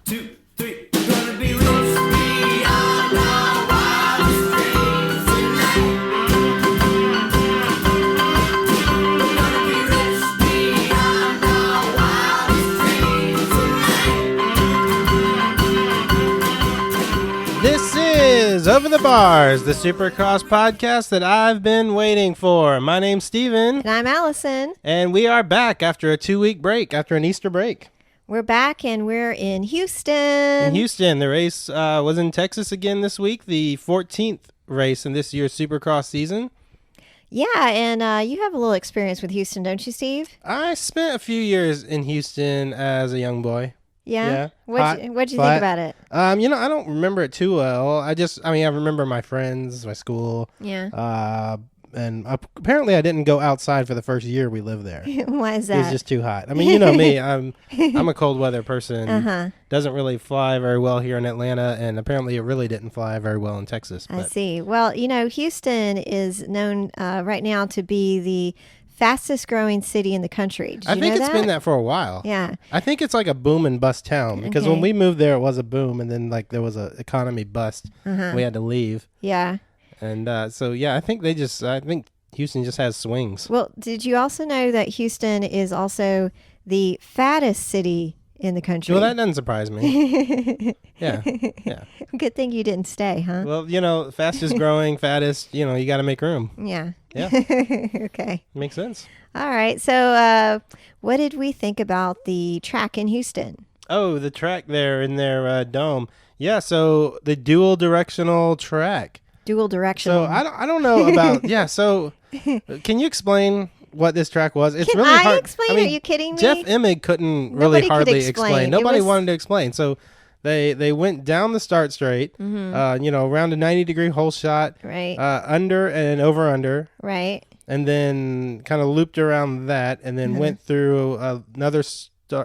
2, 3. Gonna be rich beyond our wildest dreams tonight. We're gonna be rich beyond our wildest dreams tonight. This is Over the Bars, the Supercross podcast that I've been waiting for. My name's Steven. And I'm Allison. And we are back after a 2-week break, after an Easter break. We're back and we're in Houston. In Houston, the race was in Texas again this week, the 14th race in this year's Supercross season. Yeah, and you have a little experience with Houston, don't you, Steve? I spent a few years in Houston as a young boy. Yeah? Hot, What'd you flat. think about it? I don't remember it too well. I remember my friends, my school. Yeah. And apparently I didn't go outside for the first year we lived there. Why is It was that? just too hot. I mean, you know me. I'm a cold weather person. Uh-huh. Doesn't really fly very well here in Atlanta, and apparently it really didn't fly very well in Texas. I But see. Well, Houston is known right now to be the fastest growing city in the country. Did you I think know it's been that for a while. Yeah. I think it's like a boom and bust town because Okay. when we moved there, it was a boom, and then like there was a economy bust. Uh-huh. We had to leave, Yeah. and I think Houston just has swings. Well, did you also know that Houston is also the fattest city in the country? Well, that doesn't surprise me. Yeah. Good thing you didn't stay, huh? Well, fastest growing, fattest. You got to make room. Yeah. Yeah, Okay. makes sense. All right. So what did we think about the track in Houston? Oh, the track there in their dome. Yeah, so the dual directional track. Dual directional. So I don't know about So can you explain what this track was? It's Can really I hard. explain? Are you kidding me? Jeff Emig couldn't Nobody really could hardly explain. It Nobody was- wanted to explain. So they went down the start straight. Mm-hmm. Around a 90-degree hole shot. Right. Under and over under. Right. And then kind of looped around that, and then went through another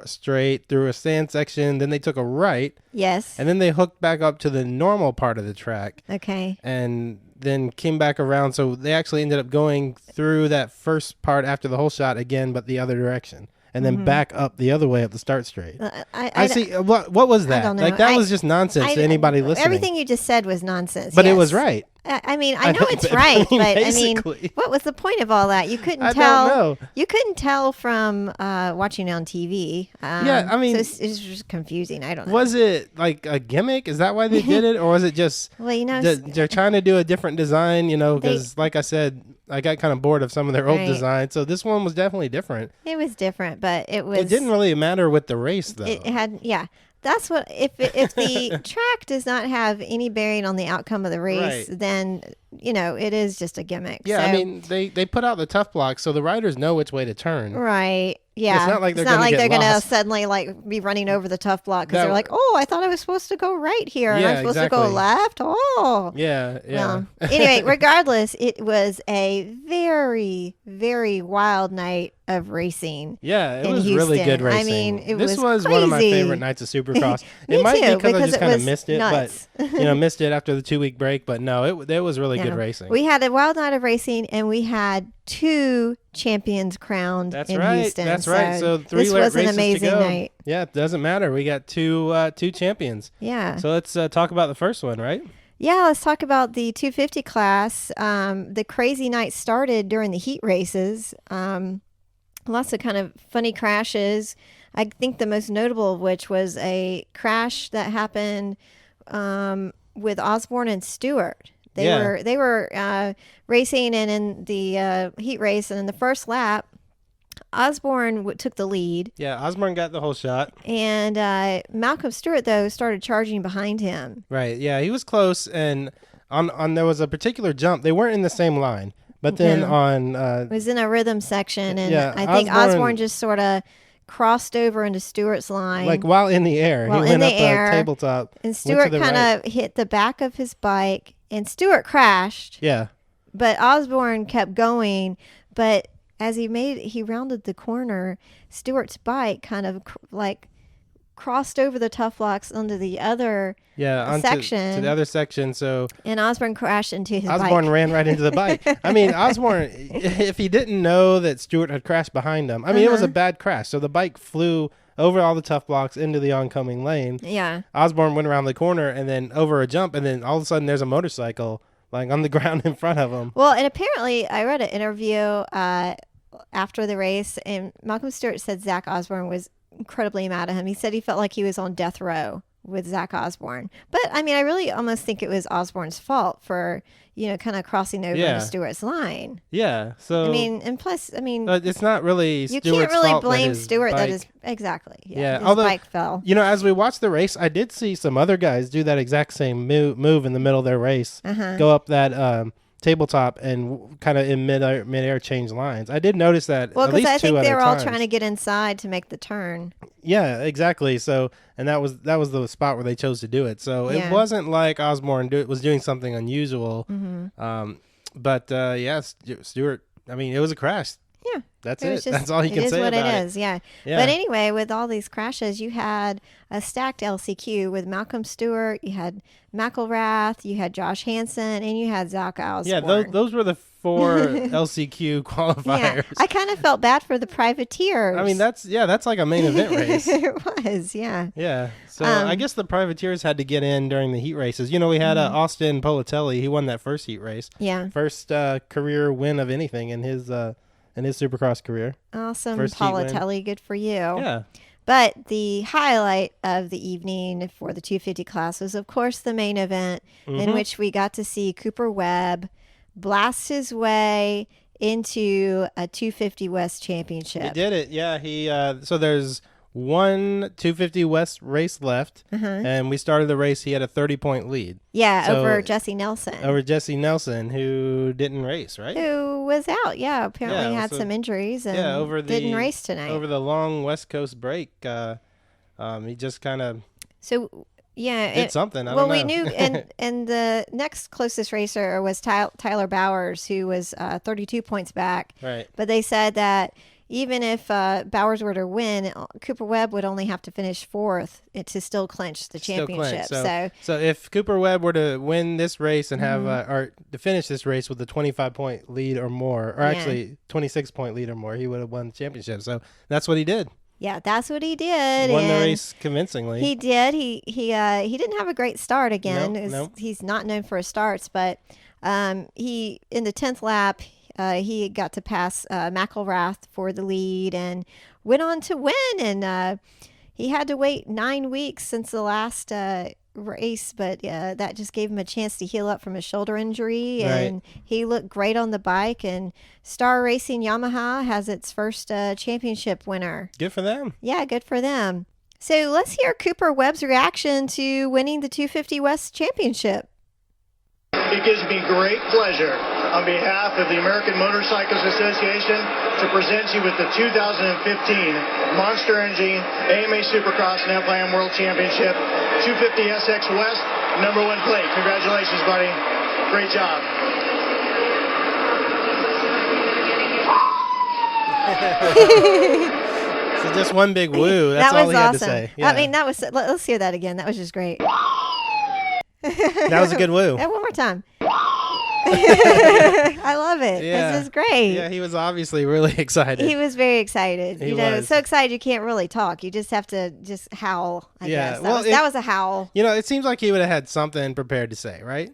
straight through a sand section. Then they took a right, Yes. and then they hooked back up to the normal part of the track, Okay. and then came back around. So they actually ended up going through that first part after the whole shot again, but the other direction, and then back up the other way up the start straight. I see. What was that? don't know. Like that was just nonsense to anybody listening. Everything you just said was nonsense. but it yes. was right. I mean, I I know think it's that- right, I mean, but basically. what was the point of all that? You couldn't I tell. don't know. You couldn't tell from watching it on TV. Yeah, I mean- so it's just confusing. I don't know. Was it like a gimmick? Is that why they did it, or was it just? Well, They're trying to do a different design, because like I said, I got kind of bored of some of their old Right. designs. So this one was definitely different. it was different, but it was. It didn't really matter with the race, though. It had, yeah. That's what if the track does not have any bearing on the outcome of the race, Right. then it is just a gimmick. Yeah, So- I mean, they put out the tough blocks, so the riders know which way to turn. Right. Yeah. It's not like they're gonna get gonna lost. suddenly be running over the tough block because That- they're like, oh, I thought I was supposed to go right here and Yeah, I'm supposed to go exactly. left. Oh. Yeah. Well, anyway, regardless, it was a very, very wild night of racing. Yeah, it in was really Houston. good I racing. mean, it this was one of my crazy. favorite nights of Supercross. Me it might too, be because I because just it kind of was missed it, nuts. but missed it after the 2-week break. But no, it was really good Yeah. racing. We had a wild night of racing, and we had 2 champions crowned That's in right. Houston. That's right. So 3 this was an races amazing to go. night. Yeah, it doesn't matter. We got two champions. Yeah. So let's talk about the first one, right? Yeah, let's talk about the 250 class. The crazy night started during the heat races. Lots of kind of funny crashes. I think the most notable of which was a crash that happened with Osborne and Stewart. They were racing, and in the heat race, and in the first lap, Osborne took the lead, Yeah, Osborne got the whole shot. and Malcolm Stewart though started charging behind him. Right. Yeah, he was close, and on there was a particular jump. They weren't in the same line, but then No. on It was in a rhythm section, and Yeah, I think Osborne Osborne just sort of crossed over into Stewart's line. like while in the air, While he in went the up air, a tabletop. and went to Stewart the kind right. of hit the back of his bike, and Stewart crashed, Yeah. but Osborne kept going. But as he rounded the corner, Stewart's bike kind of crossed over the tough blocks onto the other Onto section. to the other section. So and Osborne crashed into his Osborne bike. ran right into the bike. I mean, Osborne, if he didn't know that Stewart had crashed behind him, I mean, it was a bad crash. So the bike flew over all the tough blocks into the oncoming lane. Yeah. Osborne went around the corner and then over a jump, and then all of a sudden there's a motorcycle like on the ground in front of him. Well, and apparently I read an interview after the race, and Malcolm Stewart said Zach Osborne was incredibly mad at him. He said he felt like he was on death row with Zach Osborne. But I mean, I really almost think it was Osborne's fault for, kind of crossing over into Stewart's line. Yeah. So I mean, and plus, I mean, it's not really Stewart's you can't really fault blame that Stewart. bike, That is exactly. Yeah. His Although, bike fell. as we watched the race, I did see some other guys do that exact same move in the middle of their race, go up that tabletop and kind of in midair change lines. I did notice that. Well, because I think they were all times. trying to get inside to make the turn. Yeah, exactly. So, and that was the spot where they chose to do it. So it wasn't like Osborne was doing something unusual. But Stewart. I mean, it was a crash. Yeah, that's it. That's all you can say about it. It is what it is. Yeah. But anyway, with all these crashes, you had a stacked LCQ with Malcolm Stewart. You had McElrath. You had Josh Hansen, and you had Zach Osborne. Yeah, those were the 4 LCQ qualifiers. Yeah, I kind of felt bad for the privateers. I mean, that's like a main event race. It was, yeah. Yeah. So I guess the privateers had to get in during the heat races. We had Austin Politelli. He won that first heat race. Yeah. First career win of anything in his Supercross career. Awesome, Politelli. Good for you. Yeah. But the highlight of the evening for the 250 class was, of course, the main event in which we got to see Cooper Webb blast his way into a 250 West championship. He did it. Yeah. He so there's one 250 West race left, and we started the race. He had a 30-point lead. Yeah, over Jesse Nelson. Over Jesse Nelson, who didn't race, right? Who was out? Yeah, apparently had some injuries and didn't race tonight. Over the long West Coast break, he just kind of did something. I don't know. We knew, and the next closest racer was Tyler Bowers, who was 32 points back. Right. But they said that even if Bowers were to win, Cooper Webb would only have to finish 4th to still clinch the championship. So if Cooper Webb were to win this race and have or to finish this race with a 25-point lead or more, or actually 26-point lead or more, he would have won the championship. So that's what he did. Yeah, that's what he did. Won the race convincingly. He did. He didn't have a great start again. Nope. He's not known for his starts, but he in the 10th lap. He got to pass McElrath for the lead and went on to win. And he had to wait 9 weeks since the last race, but that just gave him a chance to heal up from a shoulder injury. And he looked great on the bike. And Star Racing Yamaha has its first championship winner. Good for them. Yeah, good for them. So let's hear Cooper Webb's reaction to winning the 250 West Championship. It gives me great pleasure on behalf of the American Motorcycles Association to present you with the 2015 Monster Energy AMA Supercross and FIM World Championship 250 SX West #1 plate. Congratulations, buddy. Great job. So just one big woo. That's all he had to say. Yeah. I mean, let's hear that again. That was just great. That was a good woo. One more time. I love it. Yeah. This is great. Yeah, he was obviously really excited. He was very excited. He was. So excited you can't really talk. You just have to just howl, I guess. That was a howl. It seems like he would have had something prepared to say, right?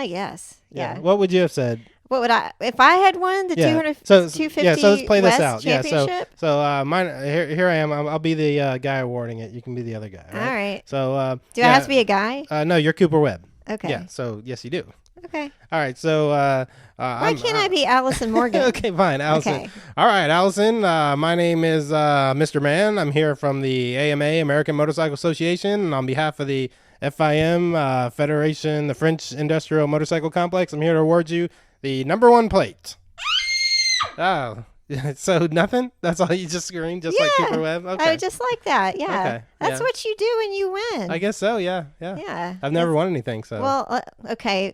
Yes. Yeah. What would you have said? What would if I had won the 250 Yeah, so let's play West this out. Championship? So mine here I am. I'll be the guy awarding it. You can be the other guy. Right? All right. So do I have to be a guy? No, you're Cooper Webb. Okay. Yeah. So yes, you do. Okay. All right. So why can't I be Allison Morgan? Okay, fine, Allison. Okay. All right, Allison. My name is Mr. Mann. I'm here from the AMA, American Motorcycle Association, and on behalf of the FIM Federation, the French Industrial Motorcycle Complex, I'm here to award you the #1 plate. Oh. So nothing? That's all you just screamed, just like Cooper Webb? Okay. I just like that, yeah. Okay. That's what you do when you win. I guess so, yeah. Yeah. I've never won anything, so. Well, okay,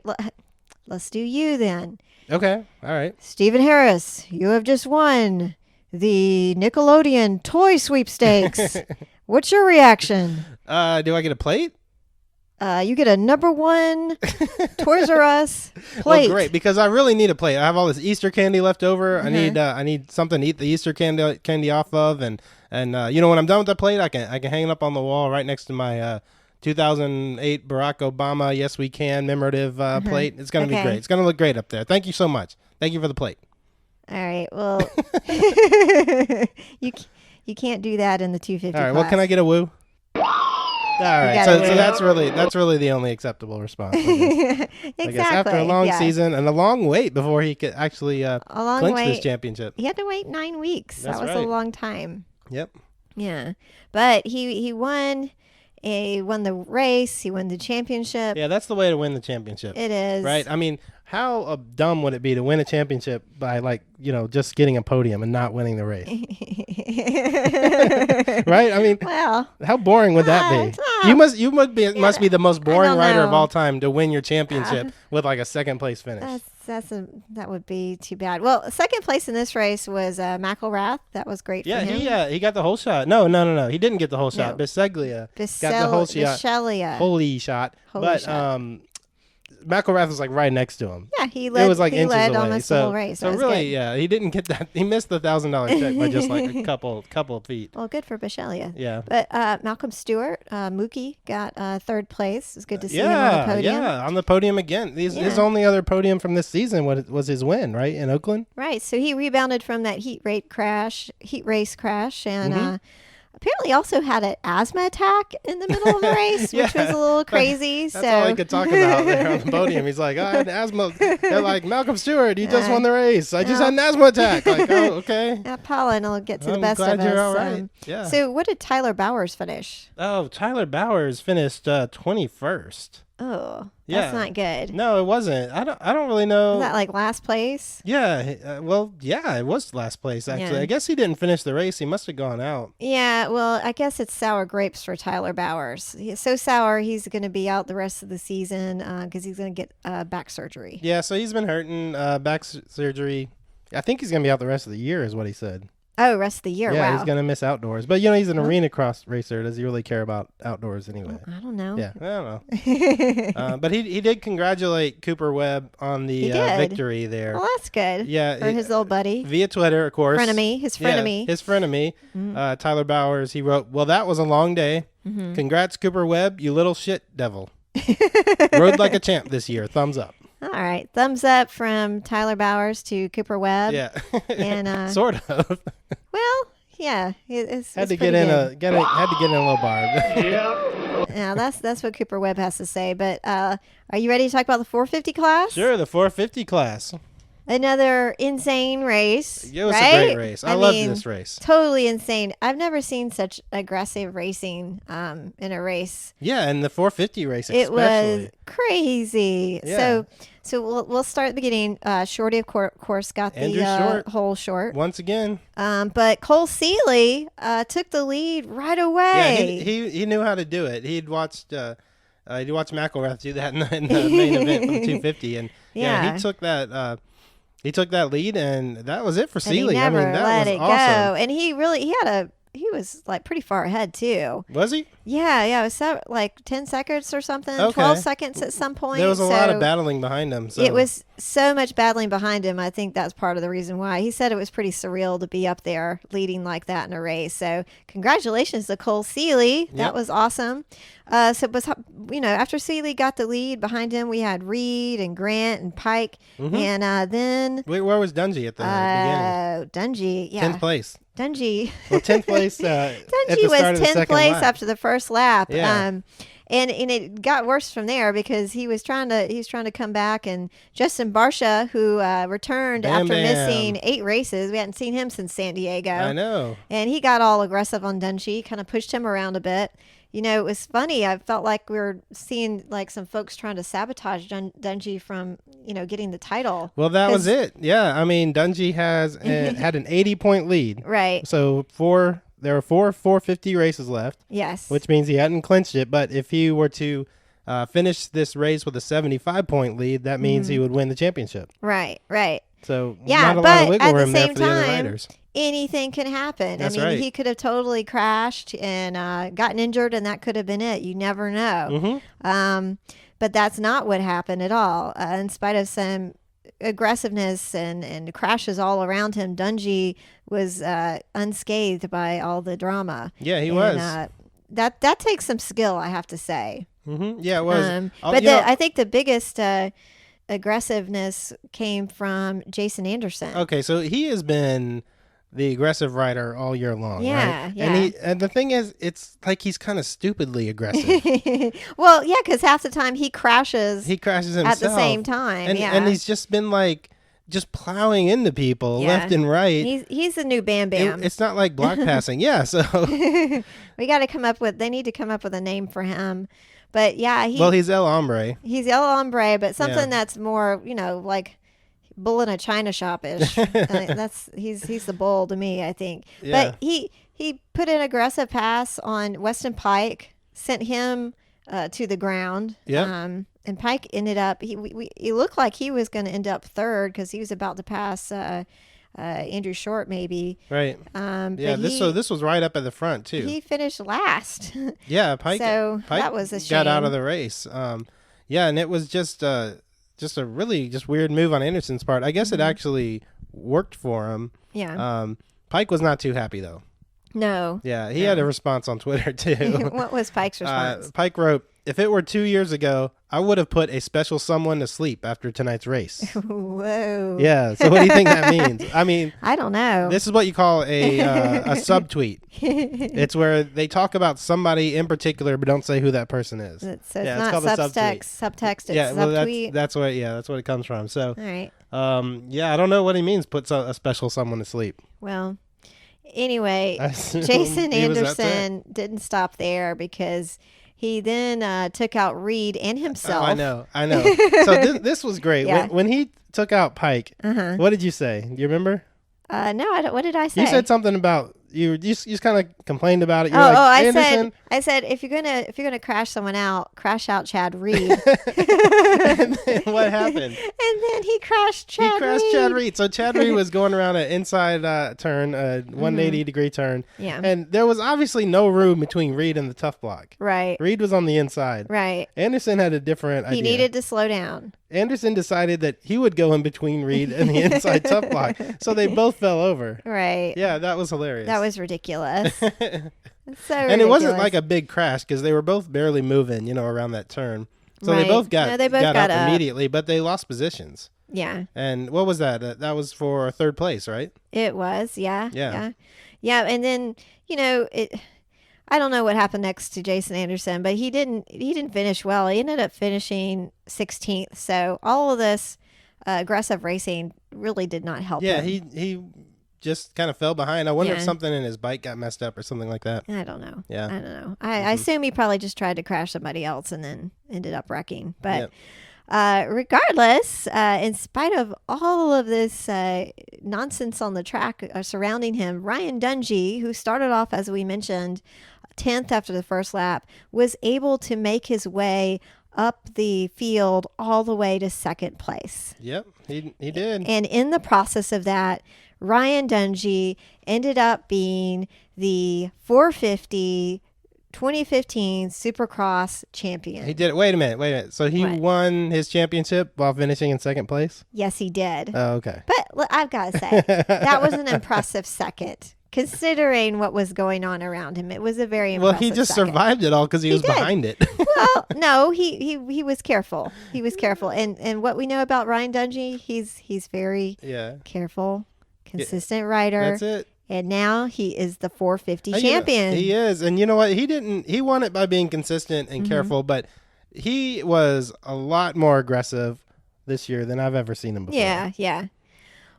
let's do you then. Okay, all right. Stephen Harris, you have just won the Nickelodeon Toy Sweepstakes. What's your reaction? Do I get a plate? you get a number 1 Toys R Us plate. Well, great, because I really need a plate. I have all this Easter candy left over. I need something to eat the Easter candy off of, and when I'm done with the plate, I can hang it up on the wall right next to my 2008 Barack Obama Yes We Can commemorative plate. It's gonna be great. It's gonna look great up there. Thank you so much. Thank you for the plate. All right. Well, you can't do that in the 250. All right. class. Well, can I get a woo? All right, so that's really the only acceptable response. Exactly. I guess after a long season and a long wait before he could actually clinch this championship. He had to wait 9 weeks. That was a long time. Yep. Yeah, but he won. He won the race. He won the championship. Yeah, that's the way to win the championship. It is. Right? I mean, how dumb would it be to win a championship by just getting a podium and not winning the race? Right? I mean, well, how boring would that be? You must be the most boring rider of all time to win your championship with like a second place finish. That would be too bad. Well, second place in this race was McElrath. That was great for him. Yeah, he got the whole shot. No, he didn't get the whole shot. Bisceglia got the whole shot. Holy shot. McElrath was like right next to him. Yeah, he led. It was like he inches led away. almost the whole race. So really, he didn't get that. He missed the $1,000 check by just like a couple of feet. Well, good for Bisceglia. Yeah. But Malcolm Stewart, Mookie, got third place. It's good to see him on the podium. Yeah, on the podium again. His only other podium from this season was his win, right, in Oakland. Right. So he rebounded from that heat race crash, and. Apparently also had an asthma attack in the middle of the race, which was a little crazy. That's all he could talk about there on the podium. He's like, I had asthma. They're like, Malcolm Stewart, you just won the race. I just had an asthma attack. Like, oh, okay. Pollen will get to the best glad of you're us. all right. Yeah. So what did Tyler Bowers finish? Oh, Tyler Bowers finished 21st. Oh, that's not good. No, it wasn't. I don't really know. Was that like last place? Yeah. It was last place actually. Yeah. I guess he didn't finish the race. He must have gone out. Yeah. Well, I guess it's sour grapes for Tyler Bowers. He's so sour, he's going to be out the rest of the season because he's going to get back surgery. Yeah. So he's been hurting back surgery. I think he's going to be out the rest of the year, is what he said. Oh, rest of the year. Yeah, wow. He's going to miss outdoors. But, he's an arena cross racer. Does he really care about outdoors anyway? I don't know. Yeah, I don't know. But he did congratulate Cooper Webb on the victory there. Well, that's good. Yeah. For his little buddy. Via Twitter, of course. His frenemy. His frenemy. Tyler Bowers, he wrote, well, that was a long day. Mm-hmm. Congrats, Cooper Webb, you little shit devil. Rode like a champ this year. Thumbs up. All right. Thumbs up from Tyler Bowers to Cooper Webb. Yeah. And sort of. Well, yeah. It's had to get in a little barb. Yep. Yeah, that's what Cooper Webb has to say. But are you ready to talk about the 450 class? Sure, the 450 class. Another insane race. It was a great race. I loved this race. Totally insane. I've never seen such aggressive racing in a race. Yeah, and the 450 race especially. It was crazy. Yeah. So we'll start at the beginning. Shorty, of course, got Andrew the whole short. Once again. But Cole Seeley took the lead right away. Yeah, he knew how to do it. He'd watched McElrath do that in the main event for the 250, and he took that. He took that lead, and that was it for Seeley. He never that let was it awesome. go. And he was like pretty far ahead too. Was he? Yeah. It was like 10 seconds or something, okay. 12 seconds at some point. There was a lot of battling behind him. So. It was so much battling behind him. I think that's part of the reason why. He said it was pretty surreal to be up there leading like that in a race. So congratulations to Cole Seeley. That was awesome. After Seeley got the lead behind him, we had Reed and Grant and Pike. Mm-hmm. And then... Wait, where was Dungey at the beginning? Dungey, yeah. 10th place. Dungey. Well, 10th place. Dungey was 10th place after the first lap. Yeah. And it got worse from there because he was trying to come back, and Justin Barsha, who returned after missing 8 races, we hadn't seen him since San Diego. I know. And he got all aggressive on Dungey, kind of pushed him around a bit. It was funny. I felt like we were seeing like some folks trying to sabotage Dungey from getting the title. Well, that was it. Yeah, I mean Dungey had an 80-point lead. Right. So there were 4 450 races left. Yes. Which means he hadn't clinched it. But if he were to finish this race with a 75-point lead, that means he would win the championship. Right. So Yeah, not a lot but of wiggle at the room there same for the other time, riders. anything can happen. That's I mean, right. he could have totally crashed and gotten injured, and that could have been it. You never know. But that's not what happened at all. In spite of some aggressiveness and crashes all around him, Dungey was unscathed by all the drama. Yeah, he And, was. That takes some skill, I have to say. Yeah, it was. But I think the biggest aggressiveness came from Jason Anderson. Okay, so he has been the aggressive rider all year long, Yeah, right? yeah. And the thing is, it's like he's kind of stupidly aggressive. Well, yeah, because half the time he crashes himself at the same time. and he's just been like just plowing into people left and right. He's the new Bam Bam. It's not like block passing. Yeah, so We got to come up with. They need to come up with a name for him. But yeah, he's El Hombre. He's El Hombre, but something Yeah. that's more, like bull in a china shop-ish. He's the bull to me, I think. Yeah. But he put an aggressive pass on Weston Pike, sent him to the ground. Yep. And Pike ended up. He looked like he was going to end up third because he was about to pass Andrew Short, maybe. Right. But This was right up at the front too. he finished last. Yeah, Pike. So Pike that was a got out shame. of the race. Yeah, and it was just a really just weird move on Anderson's part. I guess it actually worked for him. Yeah. Pike was not too happy though. No. Yeah, he had a response on Twitter too. What was Pike's response? Pike wrote, "If it were 2 years ago, I would have put a special someone to sleep after tonight's race." Whoa. Yeah. So what do you think that means? I mean, I don't know. this is what you call a subtweet. It's where they talk about somebody in particular, but don't say who that person is. So it's Yeah, not called a subtweet. subtext. It's Yeah, well, subtweet. that's what it comes from. So, All right. yeah, I don't know what he means. Puts a special someone to sleep. Well, anyway, I assume Jason he was Anderson didn't stop there because he then took out Reed and himself. Oh, I know. So this was great. Yeah. When he took out Pike, what did you say? Do you remember? No, I don't. What did I say? You said something about you just kind of complained about it. You're I said if you're gonna crash someone out, crash out Chad Reed. And then what happened? And then he crashed Chad. He crashed Reed. Chad Reed. So Chad Reed was going around an inside turn, a 180-degree turn. Yeah. And there was obviously no room between Reed and the tough block. Right. Reed was on the inside. Right. Anderson had a different idea. He needed to slow down. Anderson decided that he would go in between Reed and the inside tough block. So they both fell over. Right. Yeah, that was hilarious. That was ridiculous. So and it wasn't ridiculous. like a big crash because they were both barely moving, around that turn. So Right. they both got, No, they both got got up up. immediately, but they lost positions. Yeah. And what was that? That was for third place, right? It was, yeah. Yeah. Yeah, and then, I don't know what happened next to Jason Anderson, but he didn't finish well. He ended up finishing 16th. So all of this aggressive racing really did not help Yeah, him. he just kind of fell behind. I wonder if Yeah. something in his bike got messed up or something like that. I don't know. Yeah. I don't know. I assume he probably just tried to crash somebody else and then ended up wrecking. But regardless, in spite of all of this nonsense on the track surrounding him, Ryan Dungey, who started off, as we mentioned, 10th after the first lap, was able to make his way up the field all the way to second place. Yep, he did. And in the process of that, Ryan Dungey ended up being the 450 2015 Supercross champion. He did it. Wait a minute. So he What? won his championship while finishing in second place? Yes, he did. Oh, okay. But I've got to say, that was an impressive second, considering what was going on around him. It was a very Well, impressive he just second. survived it all because he was did. behind it. Well, no, he was careful. He was careful. And what we know about Ryan Dungey, he's very Yeah. careful, consistent rider. That's it. And now he is the 450 Hey, you know, champion. he is. And you know what? He won it by being consistent and careful, but he was a lot more aggressive this year than I've ever seen him before. Yeah.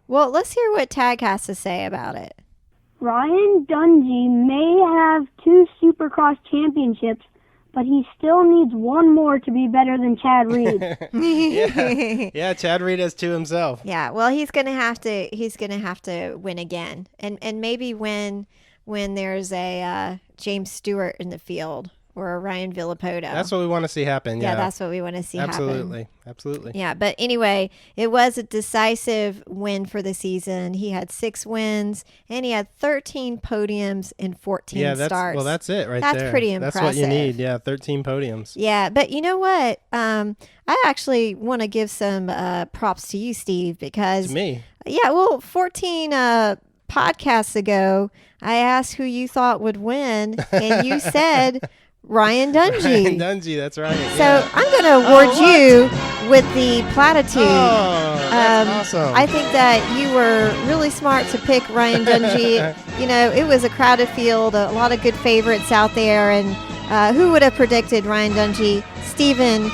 Well, let's hear what Tag has to say about it. Ryan Dungey may have 2 Supercross championships, but he still needs one more to be better than Chad Reed. Yeah, Chad Reed has 2 himself. Yeah, well, he's gonna have to win again, and maybe when there's a James Stewart in the field. or a Ryan Villapoto. That's what we want to see happen. Yeah, that's what we want to see happen. Absolutely. Yeah, but anyway, it was a decisive win for the season. He had 6 wins, and he had 13 podiums in 14 starts. Well, that's it right there. That's pretty impressive. That's what you need. Yeah, 13 podiums. Yeah, but you know what? I actually want to give some props to you, Steve, because... To me? Yeah, well, 14 podcasts ago, I asked who you thought would win, and you said Ryan Dungey. Ryan Dungey, that's right. So I'm going to award you with the platitude. Oh, that's awesome. I think that you were really smart to pick Ryan Dungey. You know, it was a crowded field, a lot of good favorites out there, and who would have predicted Ryan Dungey? Stephen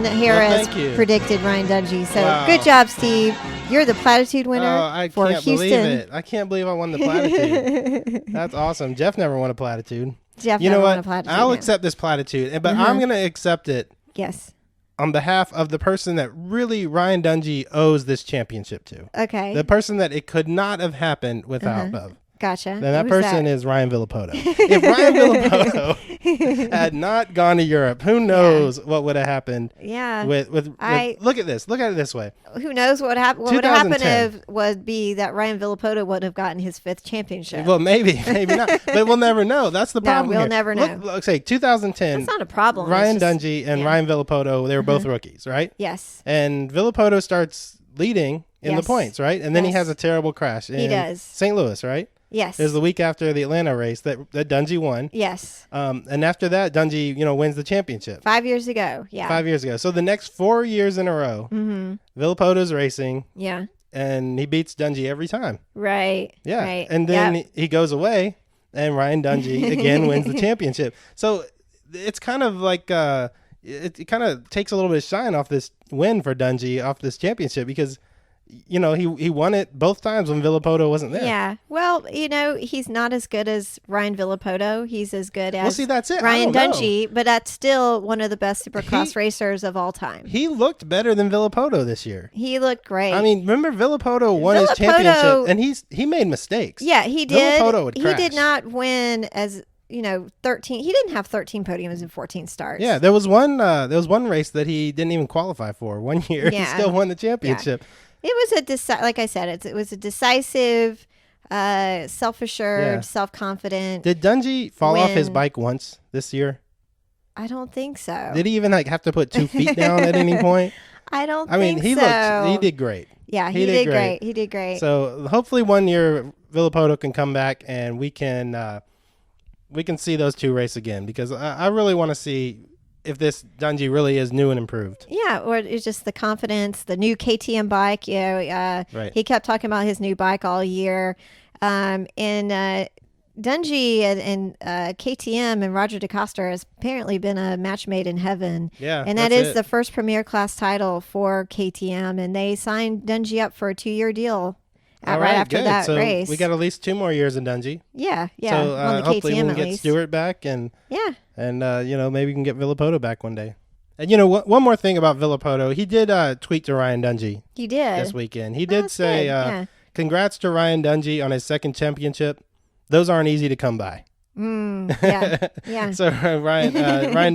Harris predicted Ryan Dungey. So Good job, Steve. You're the platitude winner for Houston. Believe it. I can't believe I won the platitude. That's awesome. Jeff never won a platitude. You know what? I'll accept this platitude, but I'm going to accept it. Yes. On behalf of the person that really Ryan Dungey owes this championship to. Okay. The person that it could not have happened without of. Gotcha. Then that person is Ryan Villapoto. If Ryan Villapoto had not gone to Europe, who knows what would have happened? Yeah. With look at this. Look at it this way. Who knows what happened? What would happen if would be that Ryan Villapoto would have gotten his 5th championship? Well, maybe not. But we'll never know. That's the problem. We'll never know. Look, say 2010. That's not a problem. Ryan Dungey and Ryan Villapoto, they were both rookies, right? Yes. And Villapoto starts leading in the points, right? And then he has a terrible crash in St. Louis, right? Yes. It was the week after the Atlanta race that Dungey won. Yes. And after that, Dungey, wins the championship. 5 years ago. Yeah. 5 years ago. So the next 4 years in a row, Villapoto's racing. Yeah. And he beats Dungey every time. Right. Yeah. Right. And then he goes away, and Ryan Dungey again wins the championship. So it's kind of like it kind of takes a little bit of shine off this win for Dungey, off this championship, because he won it both times when Villapoto wasn't there. Yeah. Well, he's not as good as Ryan Villapoto. He's as good as that's it. Ryan Dungey, but that's still one of the best Supercross racers of all time. He looked better than Villapoto this year. He looked great. I mean, remember Villapoto won his championship, and he made mistakes. Yeah, he did. Villapoto would crash. He did not win as 13. He didn't have 13 podiums in 14 starts. Yeah, there was one race that he didn't even qualify for. One year, he still won the championship. Yeah. It was like I said, it was a decisive, self-assured, self-confident. Did Dungey fall off his bike once this year? I don't think so. Did he even have to put 2 feet down at any point? I don't think so. I mean, he did great. Yeah, he did great. He did great. So hopefully one year Villapoto can come back and we can see those two race again, because I really want to see if this Dungey really is new and improved. Yeah, or it's just the confidence, the new KTM bike. Right. He kept talking about his new bike all year. And Dungey and KTM and Roger DeCoster has apparently been a match made in heaven. Yeah, and that is the first Premier Class title for KTM, and they signed Dungey up for a 2-year deal. Right after that race. We got at least 2 more years in Dungey. Yeah. So on the hopefully KTM we can get least. Stewart back and maybe we can get Villapoto back one day. And one more thing about Villapoto, he did tweet to Ryan Dungey. He did this weekend. He did say, "Congrats to Ryan Dungey on his 2nd championship. Those aren't easy to come by." Yeah. So Ryan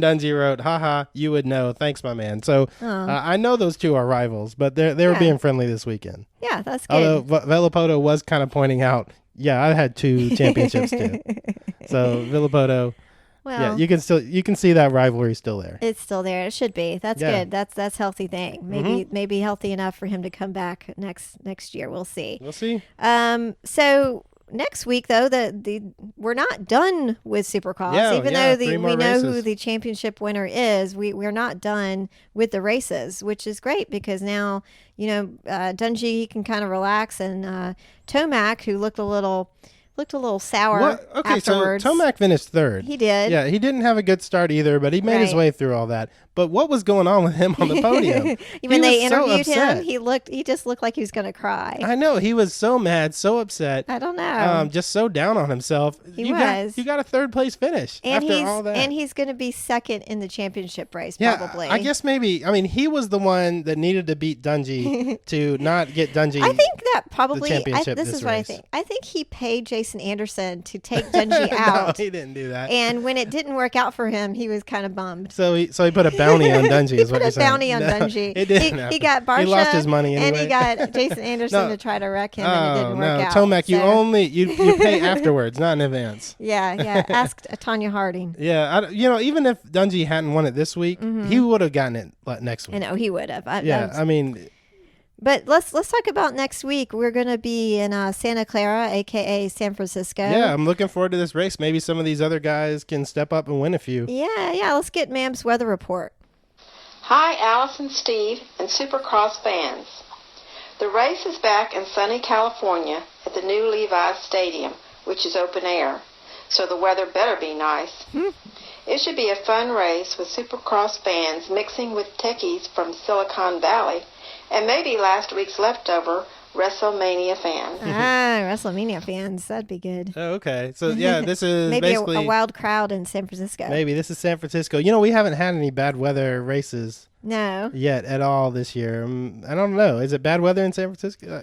Dungey wrote, "Haha, you would know. Thanks, my man." So I know those two are rivals, but they were being friendly this weekend. Yeah, that's good. Although Villapoto was kind of pointing out, I had 2 championships too. So Villapoto, you can see that rivalry still there. It's still there. It should be. That's good. That's healthy thing. Maybe healthy enough for him to come back next year. We'll see. So next week, though, we're not done with Supercross. Even though we know who the championship winner is, we're not done with the races, which is great because now, Dungey can kind of relax, and Tomac, who looked a little sour afterwards. So Tomac finished 3rd. He did. Yeah, he didn't have a good start either, but he made his way through all that. But what was going on with him on the podium? When they interviewed him, he just looked like he was going to cry. I know. He was so mad, so upset. I don't know. Just so down on himself. He was. You got a 3rd place finish after all that. And he's going to be 2nd in the championship race, probably. I guess maybe. I mean, he was the one that needed to beat Dungey to not get Dungey. I think that probably. The championship this is what I think. I think he paid Jason Jason Anderson to take Dungy out. No, he didn't do that. And when it didn't work out for him, he was kind of bummed. So he put a bounty on Dungy. Is what you're saying? He put a bounty on Dungy. It didn't happen. He got Barsha. He lost his money anyway. And he got Jason Anderson to try to wreck him, and it didn't work out. Tomac, you So- only you pay afterwards, not in advance. Yeah. Ask Tanya Harding. Yeah, even if Dungy hadn't won it this week, he would have gotten it next week. I know he would have. But let's talk about next week. We're going to be in Santa Clara, aka San Francisco. Yeah, I'm looking forward to this race. Maybe some of these other guys can step up and win a few. Yeah. Let's get Mam's weather report. Hi, Alice and Steve and Supercross fans. The race is back in sunny California at the new Levi's Stadium, which is open air, so the weather better be nice. It should be a fun race with Supercross fans mixing with techies from Silicon Valley and maybe last week's leftover WrestleMania fans. WrestleMania fans. That'd be good. Oh, okay. So, yeah, this is maybe basically... a wild crowd in San Francisco. Maybe. This is San Francisco. We haven't had any bad weather races No. yet at all this year. I don't know. Is it bad weather in San Francisco?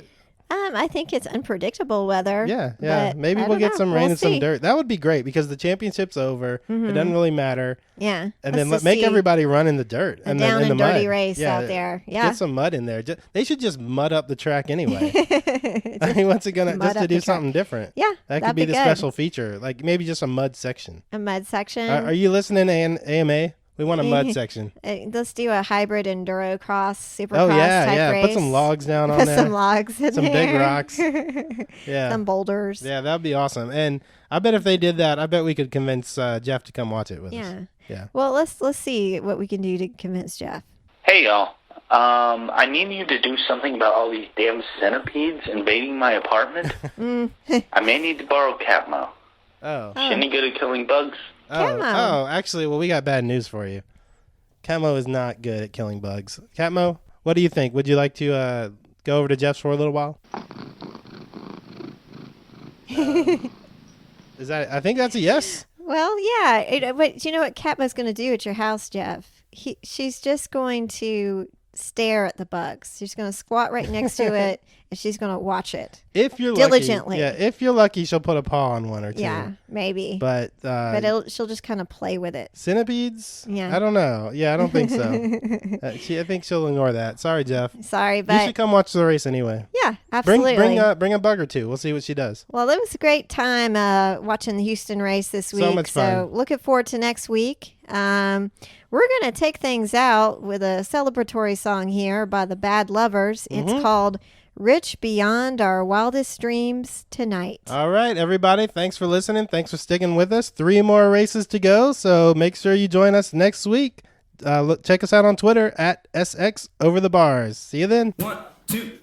I think it's unpredictable weather. Yeah. but Maybe I we'll don't get know. some rain We'll and some see. dirt. That would be great because the championship's over. It doesn't really matter. Yeah. And Let's then just make see everybody run in the dirt. a And down then in and the dirty mud. race out there. Yeah. Get some mud in there. They should just mud up the track anyway. I mean, what's it going to... mud Just to up do the track. something different. Yeah, That could that'd be be the good. special feature. Like maybe just a mud section. A mud section. Are you listening to AMA? We want a mud section. Let's do a hybrid enduro cross, supercross Oh, yeah, type yeah. race. Put some logs down on Put there. some logs in Some there. big rocks. Yeah. Some boulders. Yeah, that would be awesome. And I bet if they did that, I bet we could convince Jeff to come watch it with us. Yeah. Yeah. Well, let's see what we can do to convince Jeff. Hey, y'all. I need you to do something about all these damn centipedes invading my apartment. I may need to borrow Catmo. Oh. Is she any good at killing bugs? Camo. Actually, well, we got bad news for you. Camo is not good at killing bugs. Catmo, what do you think? Would you like to go over to Jeff's for a little while? I think that's a yes. Well, yeah. But you know what Katma's going to do at your house, Jeff? She's just going to stare at the bugs. She's going to squat right next to it, and she's going to watch it. If you're diligently. Lucky, yeah, if you're lucky, she'll put a paw on one or two. Yeah, maybe. But She'll just kind of play with it. centipedes? Yeah. I don't know. Yeah, I don't think so. I think she'll ignore that. Sorry, Jeff. Sorry, You but should come watch the race anyway. yeah, absolutely. Bring a bug or two. We'll see what she does. Well, it was a great time watching the Houston race this week. So much fun. Looking forward to next week. We're going to take things out with a celebratory song here by the Bad Lovers. It's called Rich Beyond Our Wildest Dreams Tonight. All right, everybody. Thanks for listening. Thanks for sticking with us. 3 more races to go, so make sure you join us next week. Check us out on Twitter at SXOverTheBars. See you then. 1, 2,